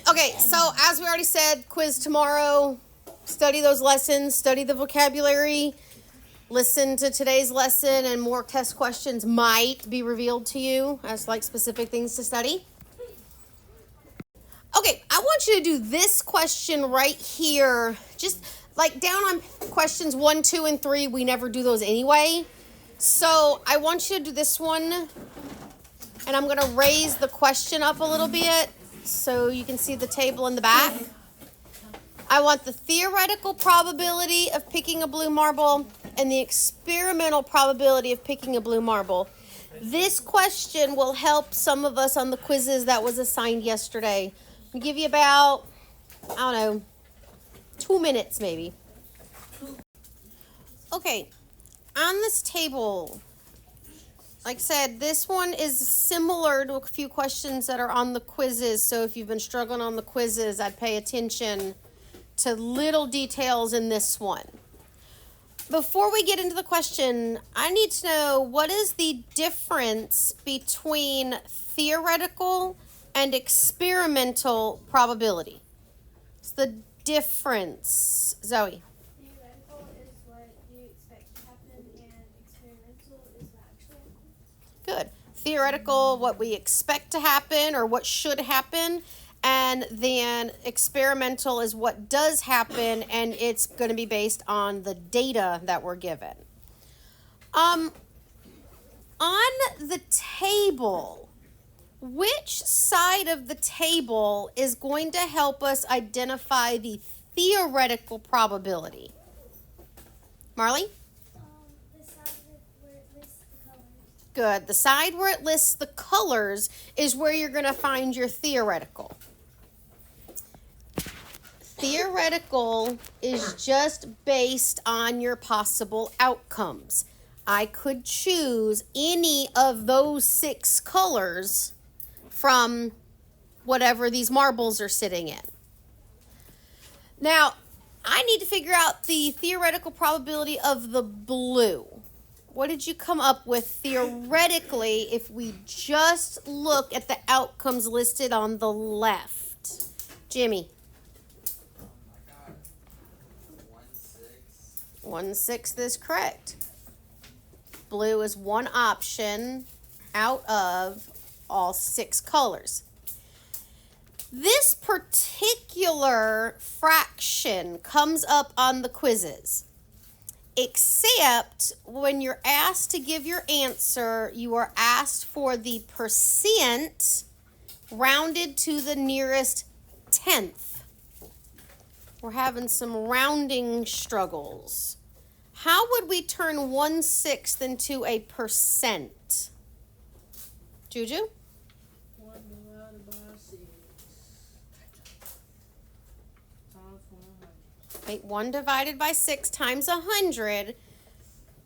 Okay, so as we already said, quiz tomorrow. Study those lessons, study the vocabulary, listen to today's lesson, and more test questions might be revealed to you as like specific things to study. Okay, I want you to do this question right here. Just like down on questions 1, 2, and 3. We never do those anyway. So I want you to do this one, and I'm going to raise the question up a little bit so you can see the table in the back. I want the theoretical probability of picking a blue marble and the experimental probability of picking a blue marble. This question will help some of us on the quizzes that was assigned yesterday. I'll give you about, 2 minutes maybe. Okay, on this table, like I said, this one is similar to a few questions that are on the quizzes. So if you've been struggling on the quizzes, I'd pay attention to little details in this one. Before we get into the question, I need to know what is the difference between theoretical and experimental probability. What's the difference, Zoe? Theoretical is what you expect to happen, and experimental is what actually happens. Good. Theoretical, what we expect to happen or what should happen. And then experimental is what does happen, and it's going to be based on the data that we're given. On the table, which side of the table is going to help us identify the theoretical probability? Marley? The side where it lists the colors. Good. The side where it lists the colors is where you're going to find your theoretical. Theoretical is just based on your possible outcomes. I could choose any of those 6 colors from whatever these marbles are sitting in. Now, I need to figure out the theoretical probability of the blue. What did you come up with theoretically if we just look at the outcomes listed on the left? Jimmy? 1/6 is correct. Blue is one option out of all 6 colors. This particular fraction comes up on the quizzes, except when you're asked to give your answer, you are asked for the percent rounded to the nearest tenth. We're having some rounding struggles. How would we turn 1/6 into a percent? Juju? 1 divided by 6 times 100. Okay, 1 divided by 6 times 100.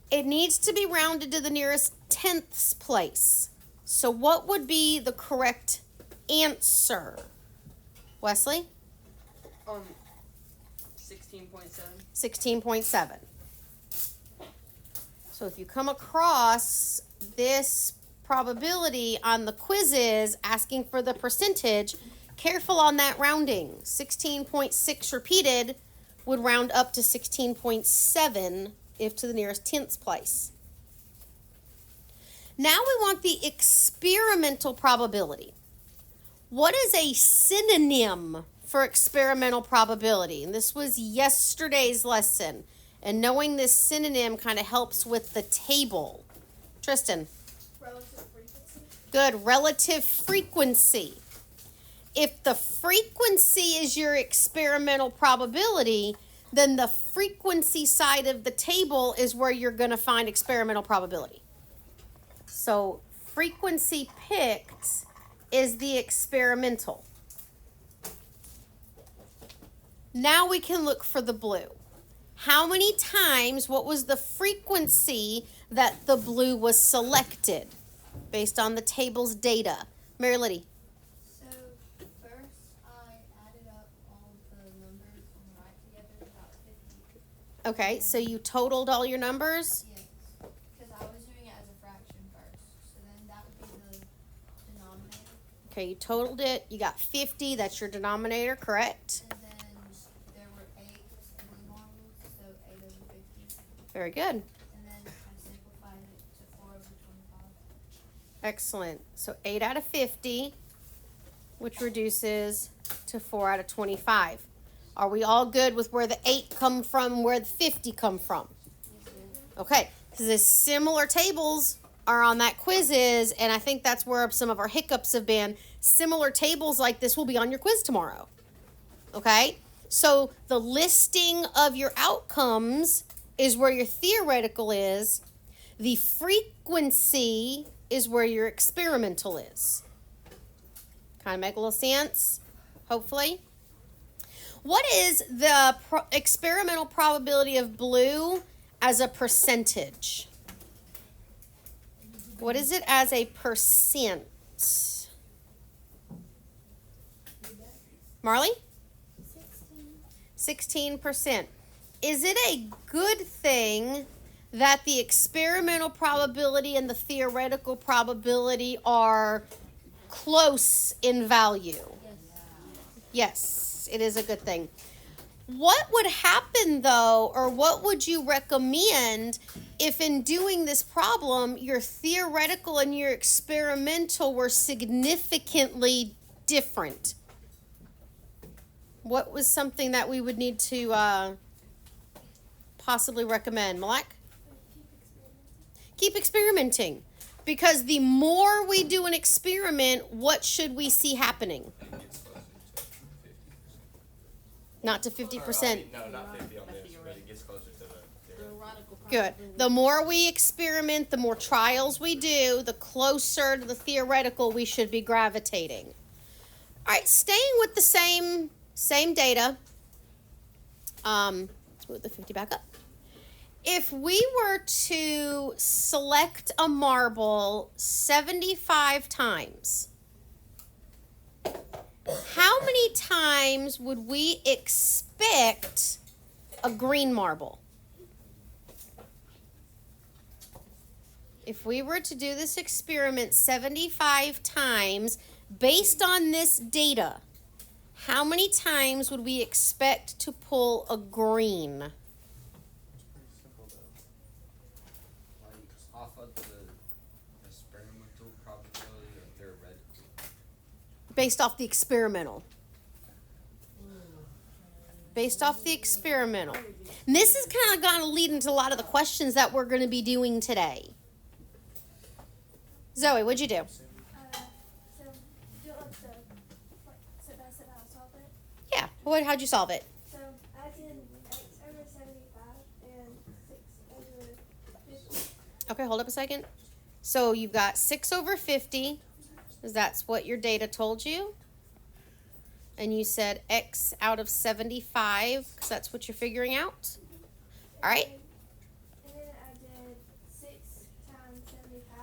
It needs to be rounded to the nearest tenths place. So what would be the correct answer? Wesley? 16.7. 16.7. So if you come across this probability on the quizzes asking for the percentage, careful on that rounding. 16.6 repeated would round up to 16.7 if to the nearest tenths place. Now we want the experimental probability. What is a synonym for experimental probability? And this was yesterday's lesson. And knowing this synonym kind of helps with the table. Tristan? Relative frequency. Good. Relative frequency. If the frequency is your experimental probability, then the frequency side of the table is where you're going to find experimental probability. So frequency picked is the experimental. Now we can look for the blue. How many times, what was the frequency that the blue was selected based on the table's data? Mary Liddy. So first I added up all the numbers on the right together, about 50. Okay, so you totaled all your numbers? Yes, because I was doing it as a fraction first. So then that would be the denominator. Okay, you totaled it. You got 50. That's your denominator, correct? And then there were 8 blue marbles, so 8 over 50. Very good. And then I simplified it to 4 over 25. Excellent. So 8 out of 50, which reduces to 4 out of 25. Are we all good with where the 8 come from, where the 50 come from? Okay, because the similar tables are on that quizzes, and I think that's where some of our hiccups have been. Similar tables like this will be on your quiz tomorrow. Okay? So the listing of your outcomes is where your theoretical is. The frequency is where your experimental is. Kind of make a little sense, hopefully. What is the experimental probability of blue as a percentage? What is it as a percent? Marley? 16%. Is it a good thing that the experimental probability and the theoretical probability are close in value? Yes, it is a good thing. What would happen though, or what would you recommend if in doing this problem, your theoretical and your experimental were significantly different? What was something that we would need to possibly recommend? Malak? Keep experimenting. Because the more we do an experiment, what should we see happening? Not to 50%. No, not 50 on this, but it gets closer to the Theoretical Good. probability. The more we experiment, the more trials we do, the closer to the theoretical we should be gravitating. All right, staying with the same data. Let's move the 50 back up. If we were to select a marble 75 times, how many times would we expect a green marble? If we were to do this experiment 75 times based on this data, how many times would we expect to pull a green? It's pretty simple though. Like off of the experimental probability or theoretical. Based off the experimental. Based off the experimental. And this is kind of going to lead into a lot of the questions that we're going to be doing today. Zoe, what'd you do? So do it like step by step how to solve it. Yeah. How'd you solve it? So I did x over 75 and 6 over 50. Okay, hold up a second. So you've got 6 over 50, because that's what your data told you. And you said x out of 75, because that's what you're figuring out. All right. And then I did 6 times 75,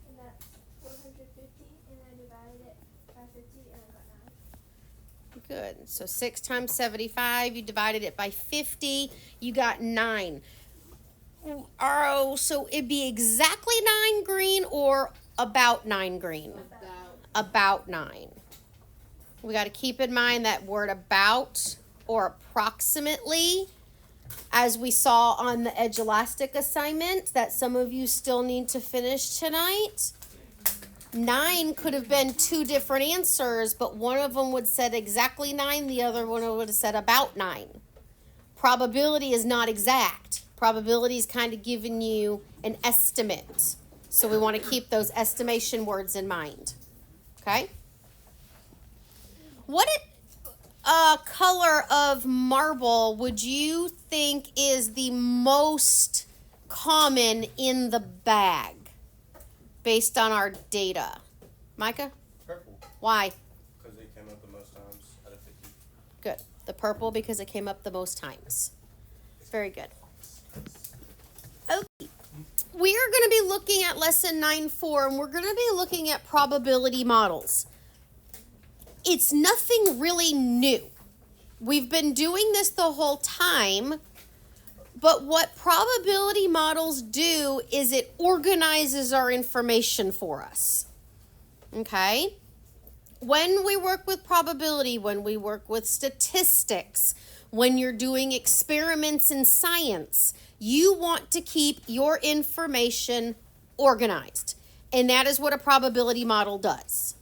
and that's 450, and I divided it by 50, and I got 9. Good. So 6 times 75, you divided it by 50, you got 9. Oh, so it'd be exactly 9 green or about 9 green? About 9. We got to keep in mind that word about or approximately, as we saw on the Edulastic assignment that some of you still need to finish tonight. 9 could have been 2 different answers, but one of them would have said exactly 9, the other one would have said about 9. Probability is not exact. Probability is kind of giving you an estimate. So we want to keep those estimation words in mind. Okay? What color of marble would you think is the most common in the bag based on our data? Micah? Purple, Why? because they came up the most times out of 50. Good. The purple because it came up the most times. Very good. Okay. We are going to be looking at lesson 9.4 and we're going to be looking at probability models. It's nothing really new. We've been doing this the whole time, but what probability models do is it organizes our information for us. Okay? when we work with probability, when we work with statistics, when you're doing experiments in science, you want to keep your information organized. And that is what a probability model does.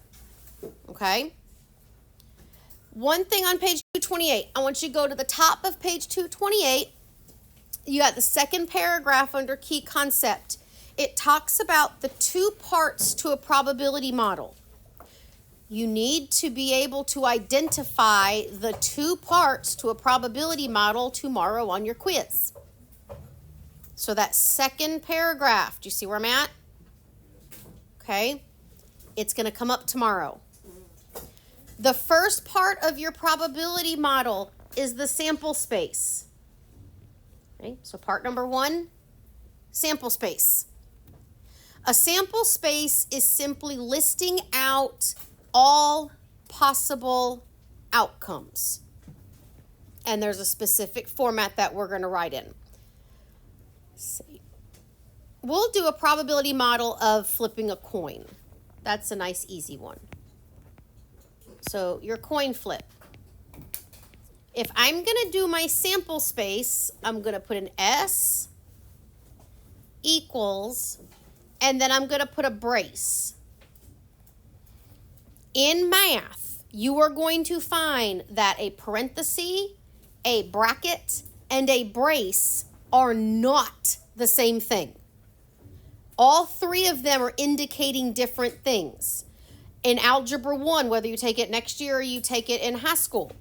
Okay? One thing on page 228, I want you to go to the top of page 228. You got the second paragraph under key concept. It talks about the two parts to a probability model. You need to be able to identify the two parts to a probability model tomorrow on your quiz. So that second paragraph, do you see where I'm at? Okay. It's going to come up tomorrow. The first part of your probability model is the sample space. Okay, so part number 1, sample space. A sample space is simply listing out all possible outcomes. And there's a specific format that we're going to write in. Let's see. We'll do a probability model of flipping a coin. That's a nice, easy one. So your coin flip. If I'm going to do my sample space, I'm going to put an S equals, and then I'm going to put a brace. In math, you are going to find that a parenthesis, a bracket, and a brace are not the same thing. All three of them are indicating different things. In Algebra 1, whether you take it next year or you take it in high school,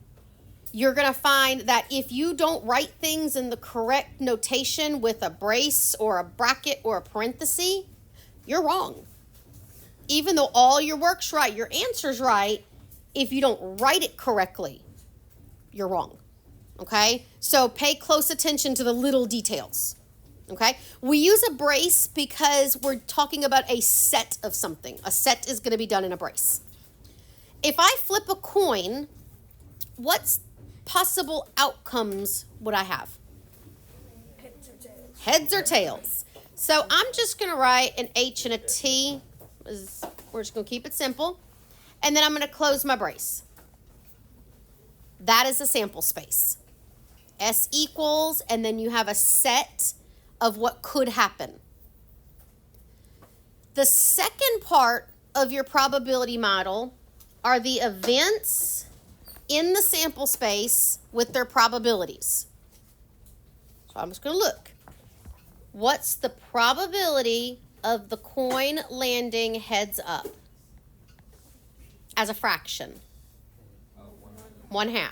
you're going to find that if you don't write things in the correct notation with a brace or a bracket or a parenthesis, you're wrong. Even though all your work's right, your answer's right, if you don't write it correctly, you're wrong. Okay? So pay close attention to the little details. Okay? We use a brace because we're talking about a set of something. A set is going to be done in a brace. If I flip a coin, what's possible outcomes would I have? Heads or tails. So I'm just going to write an H and a T. We're just going to keep it simple. And then I'm going to close my brace. That is a sample space. S equals, and then you have a set of what could happen. The second part of your probability model are the events in the sample space with their probabilities. So I'm just going to look. What's the probability of the coin landing heads up as a fraction? 1/2.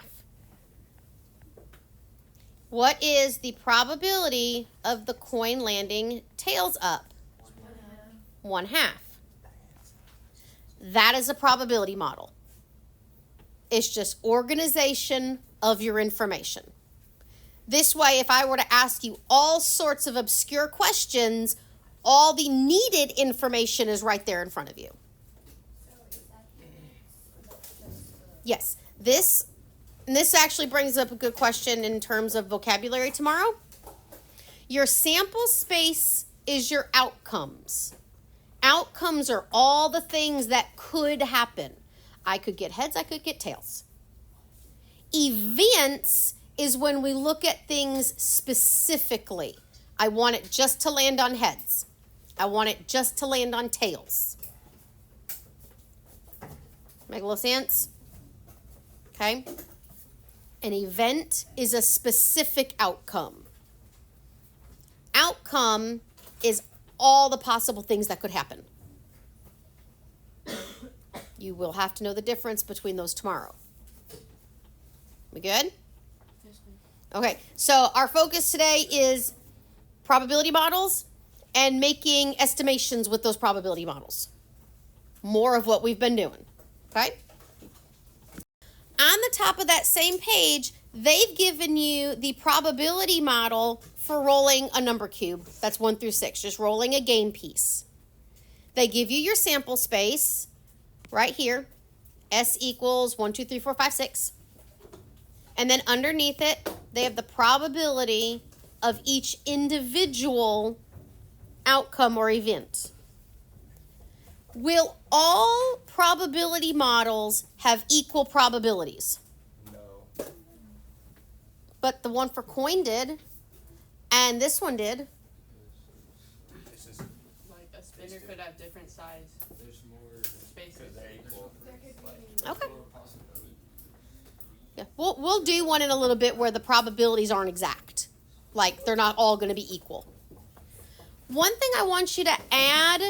What is the probability of the coin landing tails up? 1/2. That is a probability model. It's just organization of your information. This way, if I were to ask you all sorts of obscure questions, all the needed information is right there in front of you. Yes, this actually brings up a good question in terms of vocabulary tomorrow. Your sample space is your outcomes. Outcomes are all the things that could happen. I could get heads, I could get tails. Events is when we look at things specifically. I want it just to land on heads. I want it just to land on tails. Make a little sense? Okay? An event is a specific outcome. Outcome is all the possible things that could happen. You will have to know the difference between those tomorrow. We good? Okay, so our focus today is probability models and making estimations with those probability models. More of what we've been doing, okay? On the top of that same page, they've given you the probability model for rolling a number cube. That's 1 through 6, just rolling a game piece. They give you your sample space right here. S equals 1, 2, 3, 4, 5, 6. And then underneath it, they have the probability of each individual outcome or event. Will all probability models have equal probabilities? No. But the one for coin did, and this one did. It's just Like a spinner could have different size there's more spaces. because they're equal. There could be Like, Okay. more possibility. Yeah, we'll do one in a little bit where the probabilities aren't exact. Like, they're not all going to be equal. One thing I want you to add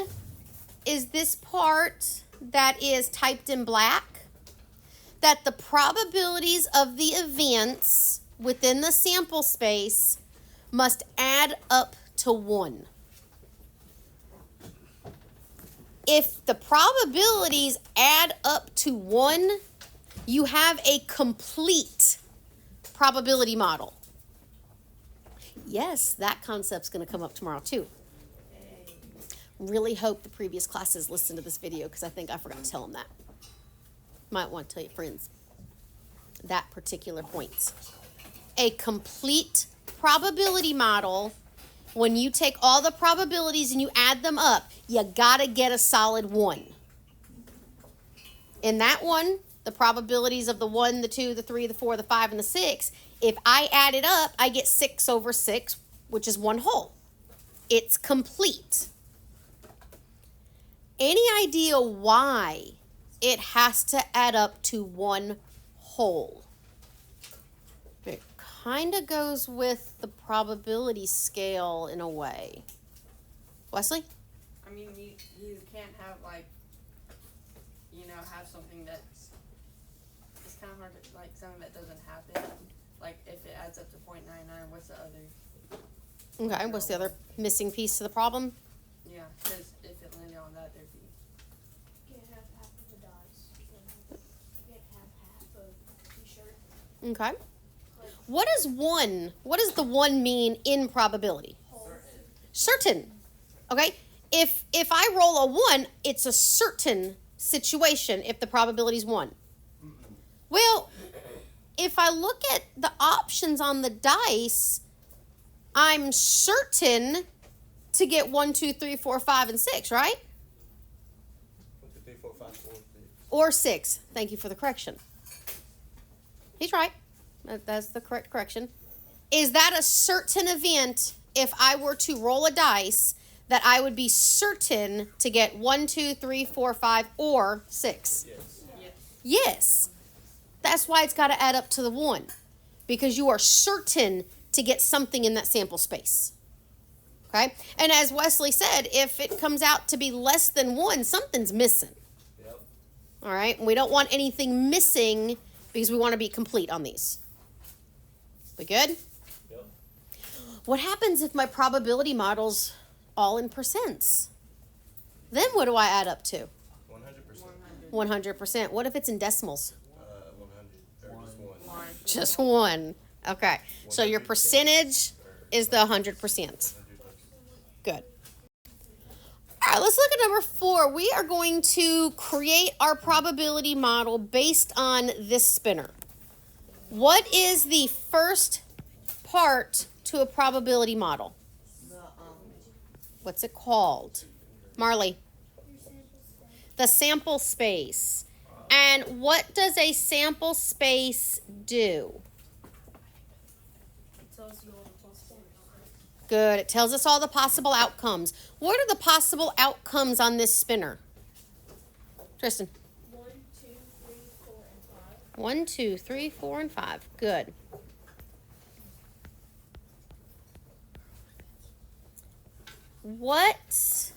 is this part that is typed in black, that the probabilities of the events within the sample space must add up to 1. If the probabilities add up to 1, you have a complete probability model. Yes, that concept's going to come up tomorrow too. Really hope the previous classes listened to this video because I think I forgot to tell them that. Might want to tell your friends that particular point. A complete probability model, when you take all the probabilities and you add them up, you got to get a solid 1. In that one, the probabilities of the 1, the 2, the 3, the 4, the 5, and the 6, if I add it up, I get 6 over 6, which is 1 whole. It's complete. Any idea why it has to add up to 1 whole? It kind of goes with the probability scale in a way. Wesley? I mean, you can't have like, have something that's, it's kind of hard to, like, something that doesn't happen. Like, if it adds up to 0.99, what's the other? Okay, what's the other missing piece to the problem? Yeah, because if it landed on that, there'd be. You can't have half of the dice. You can't have half of the t-shirt. Okay. What does the 1 mean in probability? Certain. Okay? If I roll a 1, it's a certain situation if the probability is 1. Well, if I look at the options on the dice, I'm certain to get 1, 2, 3, 4, 5, and 6, right? 1, 2, 3, 4, 5, 4, 6. Or 6. Thank you for the correction. He's right. That's the correct correction. Is that a certain event if I were to roll a dice that I would be certain to get 1, 2, 3, 4, 5, or 6? Yes. Yeah. Yes. That's why it's got to add up to the 1. Because you are certain to get something in that sample space. Okay? And as Wesley said, if it comes out to be less than 1, something's missing. Yep. All right? And we don't want anything missing because we want to be complete on these. We good? Yep. What happens if my probability model's all in percents? Then what do I add up to? 100%. 100. 100%. What if it's in decimals? 100. Or just 1. 1. Just 1. Okay. So your 100%. percentage is the 100%. Good. All right, let's look at number 4. We are going to create our probability model based on this spinner. What is the first part to a probability model? What's it called? Marley? The sample space. And what does a sample space do? Good. It tells us all the possible outcomes. What are the possible outcomes on this spinner? Tristan? 1, 2, 3, 4, and 5. 1, 2, 3, 4, and 5. Good. What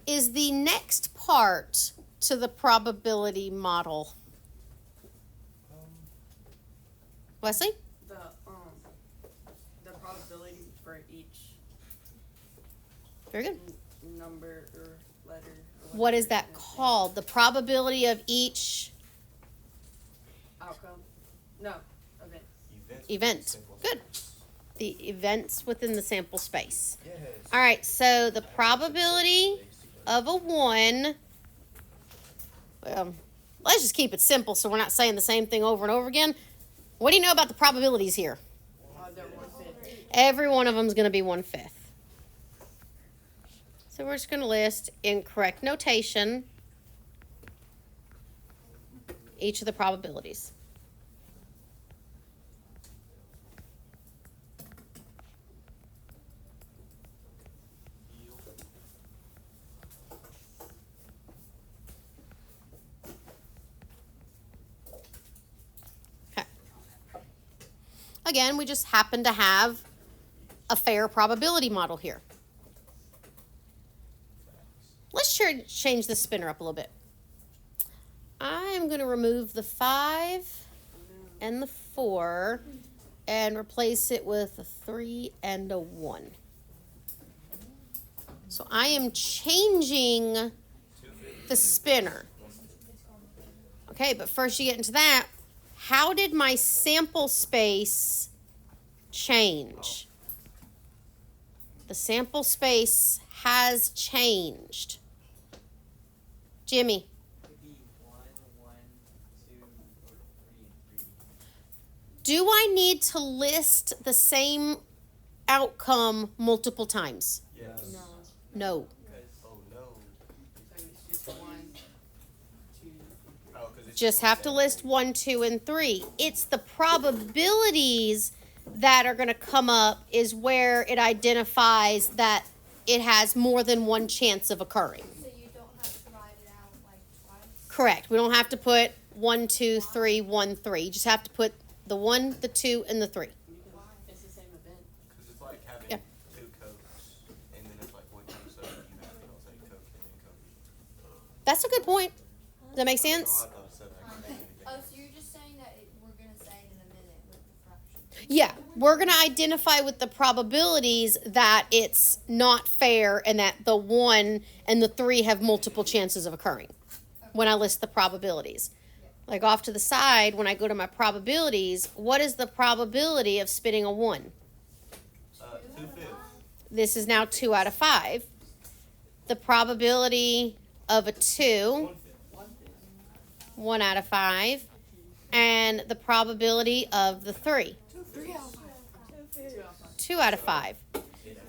is the next part to the probability model? Wesley? The probability for each Very good. number or letter. Or What is whatever that it called? The probability of each Outcome? No, event. event. Simple. Good. The events within the sample space. Yes. All right, so the probability of a 1, let's just keep it simple so we're not saying the same thing over and over again. What do you know about the probabilities here? They're 1/5. Every one of them is going to be 1/5. So we're just going to list in correct notation each of the probabilities. Okay. Again, we just happen to have a fair probability model here. Let's change the spinner up a little bit. I'm going to remove the 5 and the 4 and replace it with a 3 and a 1. So I am changing the spinner. Okay, but first you get into that. How did my sample space change? The sample space has changed. Jimmy. Could be 1, 1, 2, or 3, and 3. Do I need to list the same outcome multiple times? Yes. No. No. Oh, no. So it's just 1, 2. Oh, 'cause it's Just have to list 1, 2, and 3. It's the probabilities that are going to come up is where it identifies that it has more than one chance of occurring. So you don't have to write it out like twice? Correct. We don't have to put 1, 2, 3, 1, 3. You just have to put the 1, the 2, and the 3. It's the same event. Because it's like having Yeah. 2 Cokes, and then it's like what kind of soda you have, and I'll say Coke and then Coke. That's a good point. Does that make Oh, I sense? thought it said I could do anything. Oh, so you're just saying that we're gonna say it in a minute with the fraction? Yeah, we're going to identify with the probabilities that it's not fair and that the 1 and the 3 have multiple chances of occurring when I list the probabilities. Like off to the side, when I go to my probabilities, what is the probability of spinning a 1? 2/5. This is now 2 out of 5. The probability of a 2, 1 out of 5. And the probability of the 3, 2 out of 5.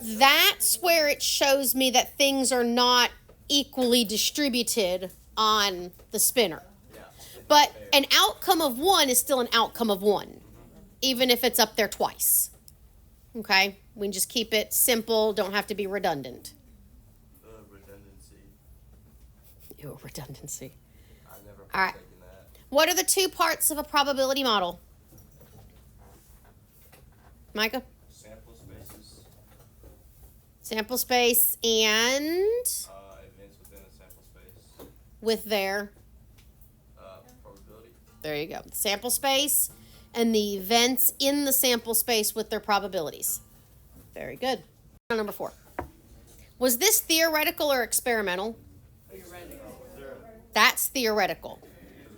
That's where it shows me that things are not equally distributed on the spinner. Yeah. But an outcome of 1 is still an outcome of 1, even if it's up there twice. Okay? We can just keep it simple, don't have to be redundant. Redundancy. Ew, redundancy. I never All right. taken that. What are the 2 parts of a probability model? Micah? Sample spaces. Sample space and Events within a sample space. with their, Probability. there you go, sample space and the events in the sample space with their probabilities. Very good. Number 4. Was this theoretical or experimental? That's theoretical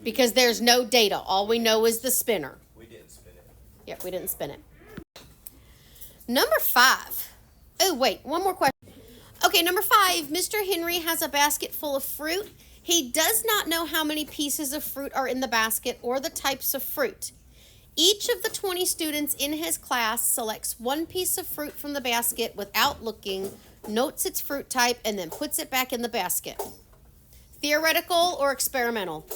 because there's no data. All we know is the spinner. We didn't spin it. Yep, we didn't spin it. Number 5. Oh, wait, one more question. Okay, number 5. Mr. Henry has a basket full of fruit. He does not know how many pieces of fruit are in the basket or the types of fruit. Each of the 20 students in his class selects one piece of fruit from the basket without looking, notes its fruit type, and then puts it back in the basket. Theoretical or experimental?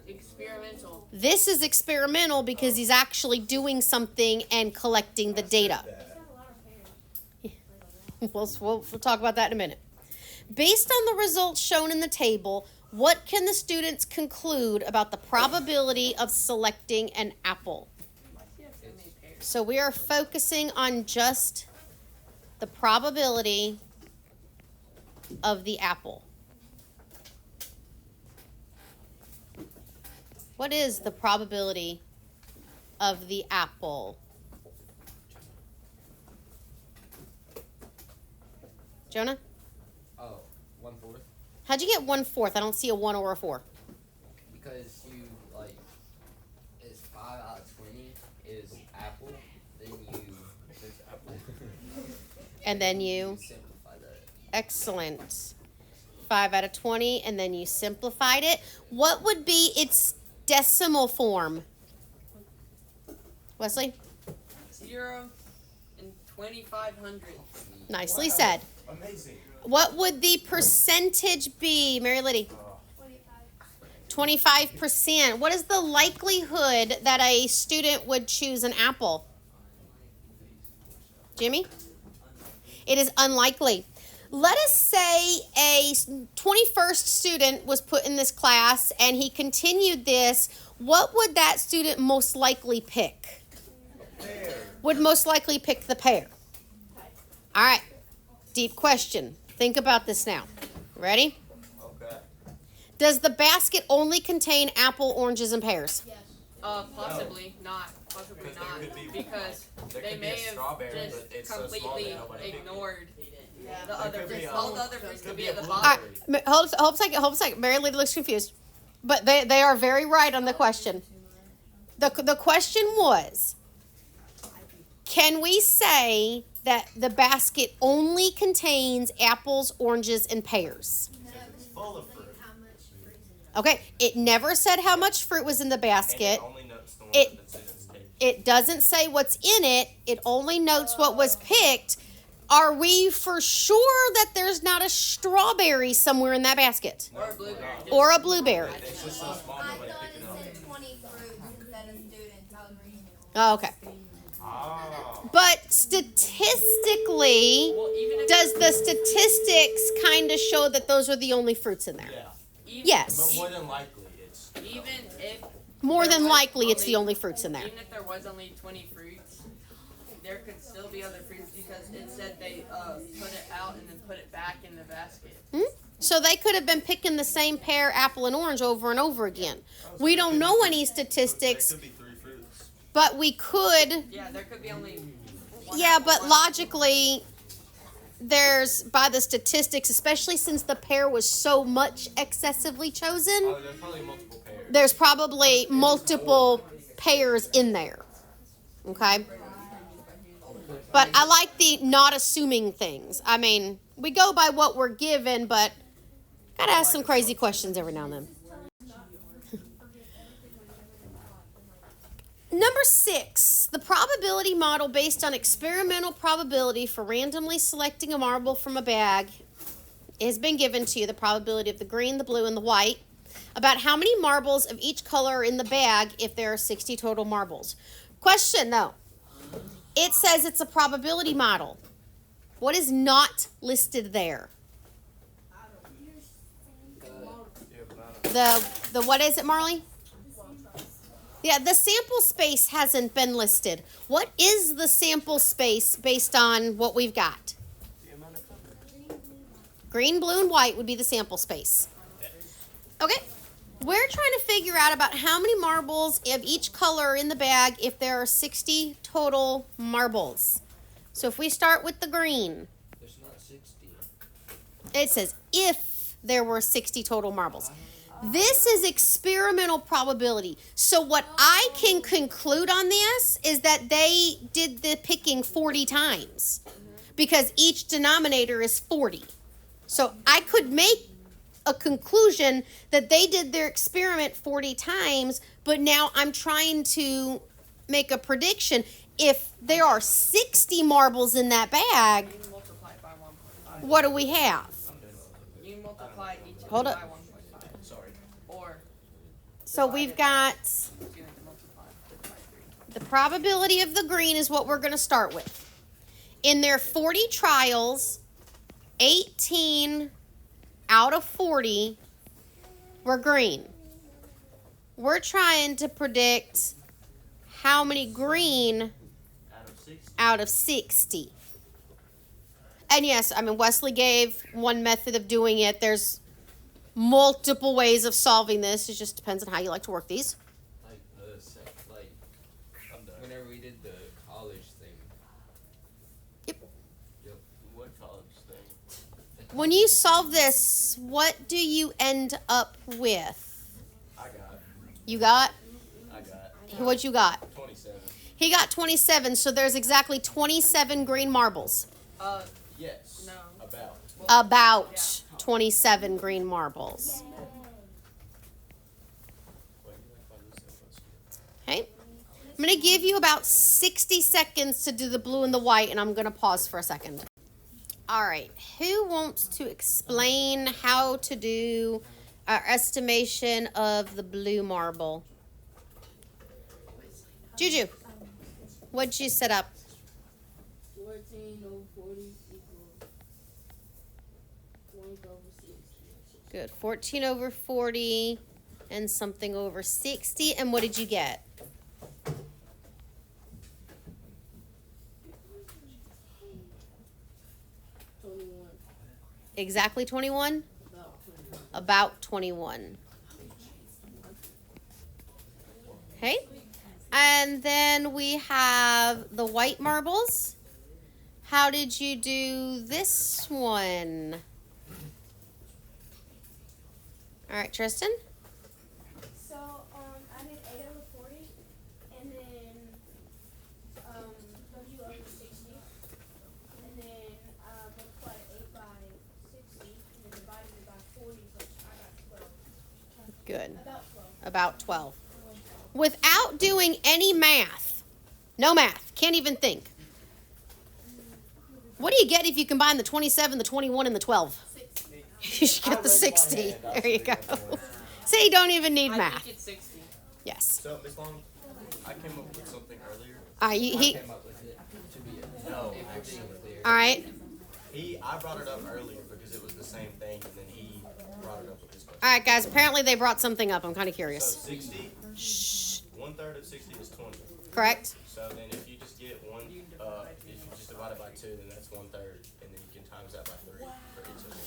Experimental. This is experimental because he's actually doing something and collecting the data. We'll talk about that in a minute. Based on the results shown in the table, what can the students conclude about the probability of selecting an apple? So we are focusing on just the probability of the apple. What is the probability of the apple? Jonah? Oh, 1/4. How'd you get 1/4? I don't see a 1 or a 4. Because you, like, it's 5 out of 20 is apple, then you, it's apple. And then you, simplify that. excellent. 5 out of 20, and then you simplified it. What would be its decimal form? Wesley? 0 and 2,500. Nicely said. Amazing. What would the percentage be, Mary Liddy? 25. 25%. What is the likelihood that a student would choose an apple? Jimmy? It is unlikely. Let us say a 21st student was put in this class and he continued this. What would that student most likely pick? Would most likely pick the pear. All right. Deep question. Think about this now. Ready? Okay. Does the basket only contain apple, oranges, and pears? Yes. Possibly not. Possibly Because there not. could be- Because There they could be may a have strawberry, just but it's so small completely that nobody picked it. ignored the There other could be fruits. a- All the other fruits could could be be a at the blueberry. bottom. All right. Hold a second. Mary Lady looks confused. But they are very right on the question. The question was, can we say that the basket only contains apples, oranges, and pears? It's full of fruit. How much fruit is in Okay, it never said how much fruit was in the And basket. it only notes the ones It- that the students take. It doesn't say what's in it. It only notes what was picked. Are we for sure that there's not a strawberry somewhere in that basket? Or a blueberry. Or a blueberry? It's just so small, I nobody thought picked it it up. said 20 fruits instead of students. I was reading it. Oh, okay. Oh. But statistically, Well, even if does the statistics kind of show that those are the only fruits in there? Yeah. even, Yes. But more than likely, it's. even if More there than was likely, it's the only fruits in there. Even if there was only 20 fruits, there could still be other fruits because it said they put it out and then put it back in the basket. So they could have been picking the same pear, apple, and orange over and over again. We don't know any statistics, There could be 3 fruits. but we could. Yeah, there could be only one Yeah, apple, but one- logically, there's, by the statistics, especially since the pear was so much excessively chosen, Oh, there's probably multiple pairs. there's probably multiple pears in there. Okay? But I like the not assuming things. I mean, we go by what we're given, but gotta ask some crazy questions every now and then. Number 6, the probability model based on experimental probability for randomly selecting a marble from a bag has been given to you. The probability of the green, the blue, and the white. About how many marbles of each color are in the bag if there are 60 total marbles. Question though. It says it's a probability model. What is not listed there? The what is it, Marley? Yeah, the sample space hasn't been listed. What is the sample space based on what we've got? The amount of color. Green, blue, and white would be the sample space. Okay. We're trying to figure out about how many marbles of each color are in the bag if there are 60 total marbles. So if we start with the green, There's not 60. it says if there were 60 total marbles. This is experimental probability. So what I can conclude on this is that they did the picking 40 times because each denominator is 40. So I could make a conclusion that they did their experiment 40 times, but now I'm trying to make a prediction. If there are 60 marbles in that bag, You can multiply it by 1.5. what do we have? You can multiply each of Hold them up. by 1.5. Sorry. Or So we've got you have to multiply it by 3. the probability of the green is what we're going to start with. In their 40 trials, 18 out of 40 were green. We're trying to predict how many green Out of 60. out of 60. And yes, I mean, Wesley gave one method of doing it. There's multiple ways of solving this. It just depends on how you like to work these. Like I'm done. whenever we did the college thing. What college thing? When you solve this, what do you end up with? I got. You got? I got. What you got? 27. He got 27, so there's exactly 27 green marbles. Yes. No. About. About 27 green marbles. Wait, if I lose that question. Okay? I'm going to give you about 60 seconds to do the blue and the white, and I'm going to pause for a second. All right. Who wants to explain how to do our estimation of the blue marble. Juju, what'd you set up? 14 over 40 equals 20 over 60. Good. 14 over 40 and something over 60. And what did you get? Exactly 21? About 21. Okay. And then we have the white marbles. How did you do this one? All right, Tristan? So, I did 8 over 40, and then, W over 60, and then, multiplied 8 by 60, and then divided it by 40, which I got 12. Good. About 12. About 12. Without doing any math, no math, can't even think. What do you get if you combine the 27, the 21, and the 12? 60. You should get the I raised my 60. hand. I There you should go. get the point. See, you don't even need I math. think it's 60. Yes. So, Miss Long, I came up with something earlier. All right, I he, came up with it to be a, No, if actually. everything was there. all right. I brought it up earlier because it was the same thing, and then he brought it up with his question. All right, guys, apparently they brought something up. I'm kind of So curious. 60, Shh. 1/3 of 60 is 20. Correct? So then if you just get if you just divide it by 2, then that's 1/3, and then you can times that by 3 for each of them.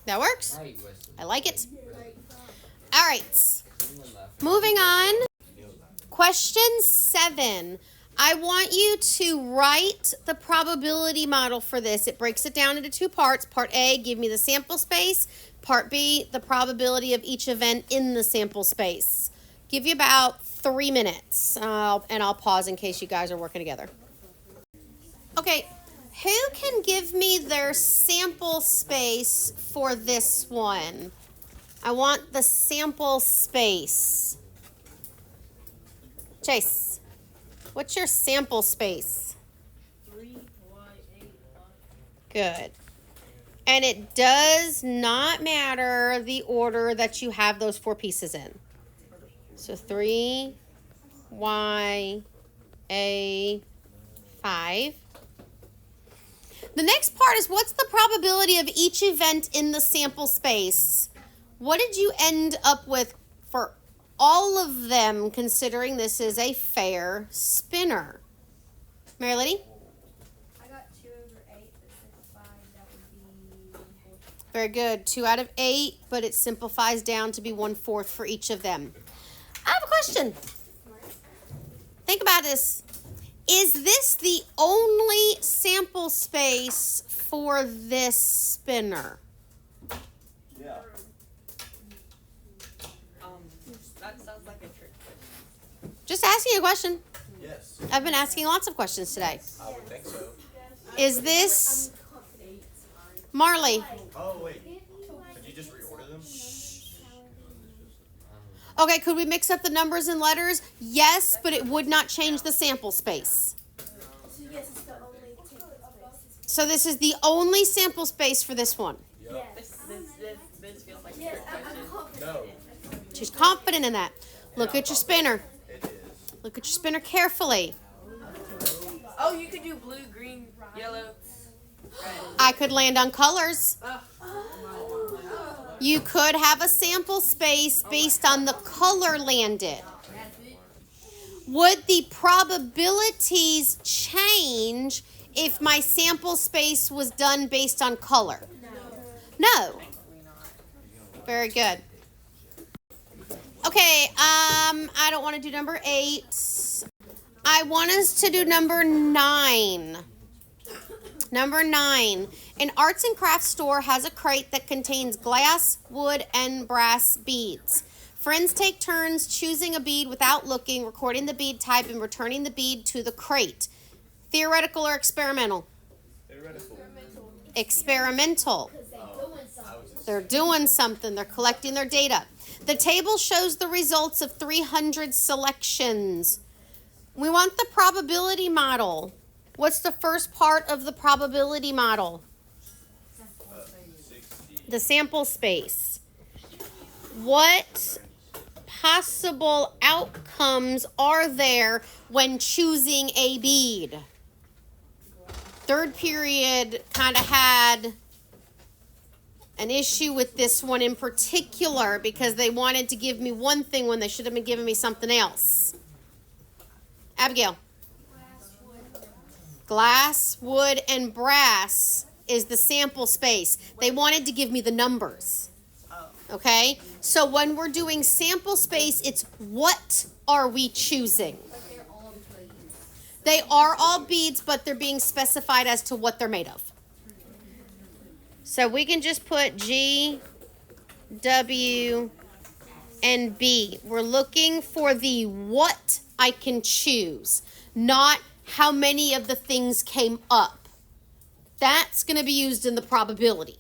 That works? Right, Wesley. I like it. All right. Someone laughed. Moving on. You know that. Question 7. I want you to write the probability model for this. It breaks it down into 2 parts. Part A, give me the sample space. Part B, the probability of each event in the sample space. Give you about 3 minutes, and I'll pause in case you guys are working together. Okay, who can give me their sample space for this one? I want the sample space. Chase, what's your sample space? 3, Y, 8, Good. And it does not matter the order that you have those 4 pieces in. So 3, Y, A, 5. The next part is what's the probability of each event in the sample space? What did you end up with for all of them, considering this is a fair spinner? Mary Liddy? I got 2 over 8, but simplified, that would be 1/4. Very good. 2 out of 8, but it simplifies down to be 1/4 for each of them. I have a question. Think about this. Is this the only sample space for this spinner? Yeah. That sounds like a trick question. Just asking a question. Yes, I've been asking lots of questions today. I would think so. Is this Marley? Oh, wait. Could you just reorder them? Okay, could we mix up the numbers and letters? Yes, but it would not change the sample space. So yes, it's the only sample space. So this is the only sample space for this one. Yup. This feels like a Yes, trick I'm question. confident No, in it. She's confident in that. Look at your spinner. it is. Look at your spinner carefully. Oh, you could do blue, green, yellow, red. I could land on colors. Oh. You could have a sample space based on the color landed. Would the probabilities change if my sample space was done based on color? No. Thankfully not. Very good. Okay, I don't want to do number 8. I want us to do number 9. Number 9. An arts and crafts store has a crate that contains glass, wood, and brass beads. Friends take turns choosing a bead without looking, recording the bead type, and returning the bead to the crate. Theoretical or experimental? Theoretical. Experimental. I was just They're doing something. They're collecting their data. The table shows the results of 300 selections. We want the probability model. What's the first part of the probability model? 60. the sample space. What possible outcomes are there when choosing a bead? Third period kind of had an issue with this one in particular because they wanted to give me one thing when they should have been giving me something else. Abigail. Glass, wood, and brass is the sample space. They wanted to give me the numbers. Okay? So when we're doing sample space, it's what are we choosing? But they're all beads. They are all beads, but they're being specified as to what they're made of. So we can just put G, W, and B. We're looking for the what I can choose, not how many of the things came up. That's going to be used in the probability.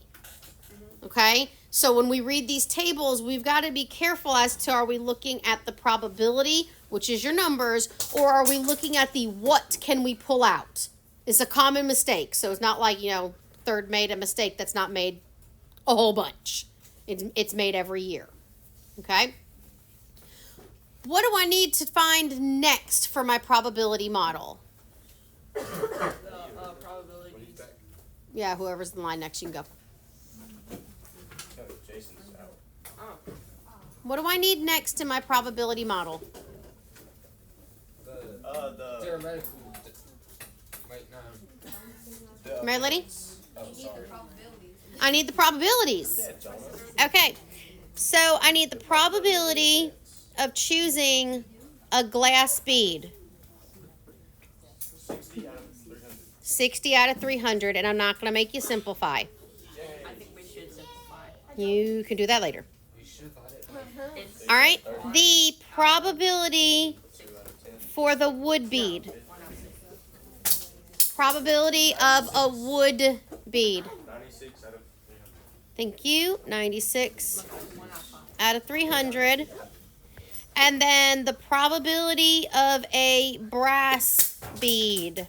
Okay? So when we read these tables, we've got to be careful as to are we looking at the probability, which is your numbers, or are we looking at the what can we pull out? It's a common mistake. So it's not like, Third made a mistake that's not made a whole bunch. It's made every year. Okay? What do I need to find next for my probability model? The probabilities. Yeah, whoever's in line next, you can go. Jason's out. Oh. What do I need next in my probability model? The Theoretical. Wait, no. Mary Liddy? Oh, You need sorry. the probabilities. I need the probabilities. Yeah, Jonah. Okay, so I need the probability of choosing a glass bead. 60 out of 300. 60 out of 300, and I'm not going to make you simplify. I think we should simplify. You can do that later. We should have thought it. It's All right, the probability 2 out of 10. for the wood bead. 1 out of 6. Probability of a wood bead. 96 out of 300. Thank you. 96 1 out of 5. out of 300. And then the probability of a brass bead.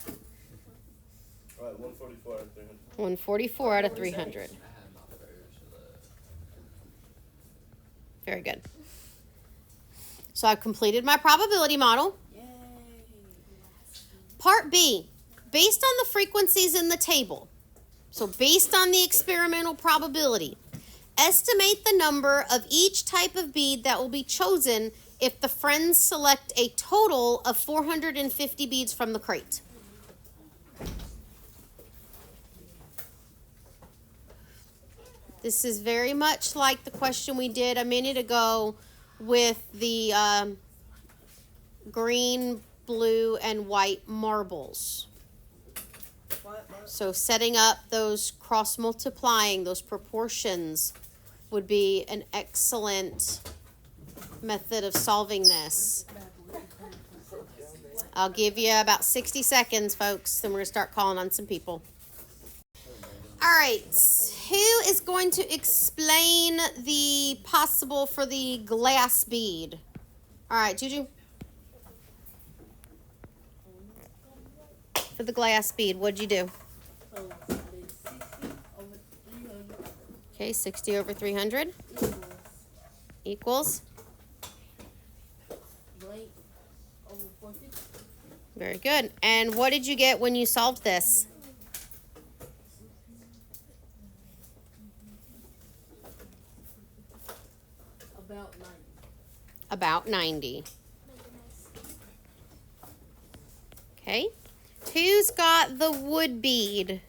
All right, 144 out of 300. 144 out of 300. I had my prayers for that. Very good. So I've completed my probability model. Yay. Part B, based on the frequencies in the table, so based on the experimental probability, estimate the number of each type of bead that will be chosen if the friends select a total of 450 beads from the crate. This is very much like the question we did a minute ago with the green, blue, and white marbles. What? So setting up those cross multiplying, those proportions would be an excellent method of solving this. I'll give you about 60 seconds, folks, then we're going to start calling on some people. All right, who is going to explain the possible for the glass bead? All right, Juju. For the glass bead, what'd you do? Okay, 60 over 300 equals. Very good. And what did you get when you solved this? About 90. Okay. Who's got the wood bead?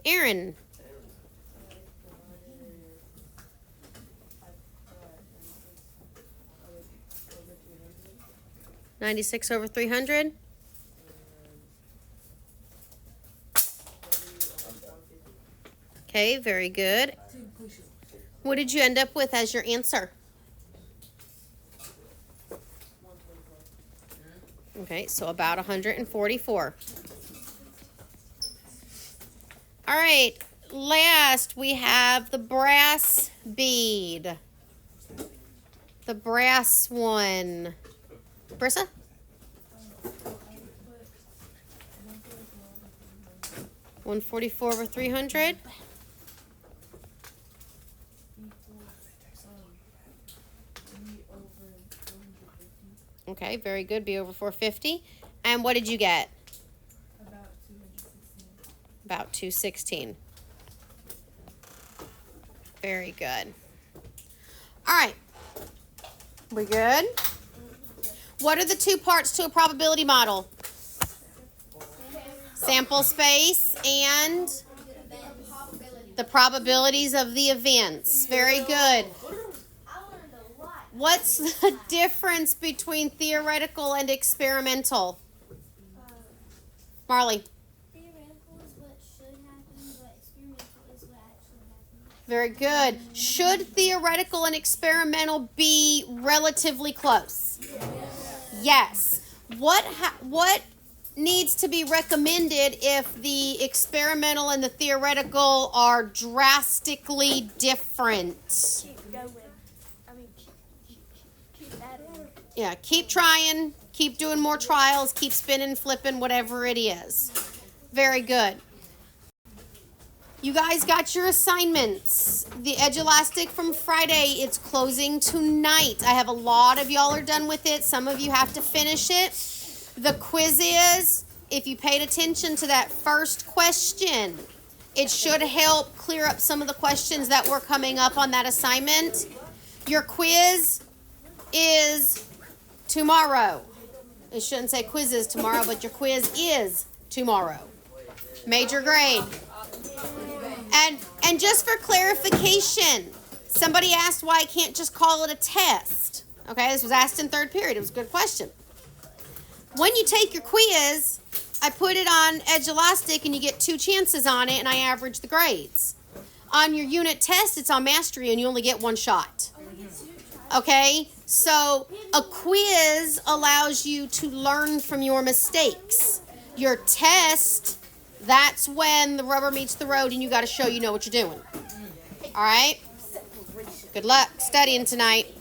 Aaron. $96 over 300. Okay, very good. What did you end up with as your answer? Okay, so about 144. All right, last we have the brass bead. The brass one. Brissa? 144 144 over 300. Okay, very good. B over 450. And what did you get? About 216. Very good. All right. We good? What are the two parts to a probability model? Sample space and the probabilities of the events. Very good. I learned a lot. What's the difference between theoretical and experimental? Marley. Theoretical is what should happen, but experimental is what actually happens. Very good. Should theoretical and experimental be relatively close? Yes. What needs to be recommended if the experimental and the theoretical are drastically different? Keep going. Keep adding. Yeah, keep trying, keep doing more trials, keep spinning, flipping, whatever it is. Very good. You guys got your assignments. The Edge Elastic from Friday, it's closing tonight. I have a lot of y'all are done with it. Some of you have to finish it. The quiz is, if you paid attention to that first question, it should help clear up some of the questions that were coming up on that assignment. Your quiz is tomorrow. It shouldn't say quizzes tomorrow, but your quiz is tomorrow. Major grade. And just for clarification, somebody asked why I can't just call it a test. Okay, this was asked in third period. It was a good question. When you take your quiz, I put it on Edge Elastic and you get 2 chances on it and I average the grades. On your unit test, it's on Mastery and you only get 1 shot. Okay, so a quiz allows you to learn from your mistakes. Your test, that's when the rubber meets the road and you got to show you know what you're doing. All right? Good luck studying tonight.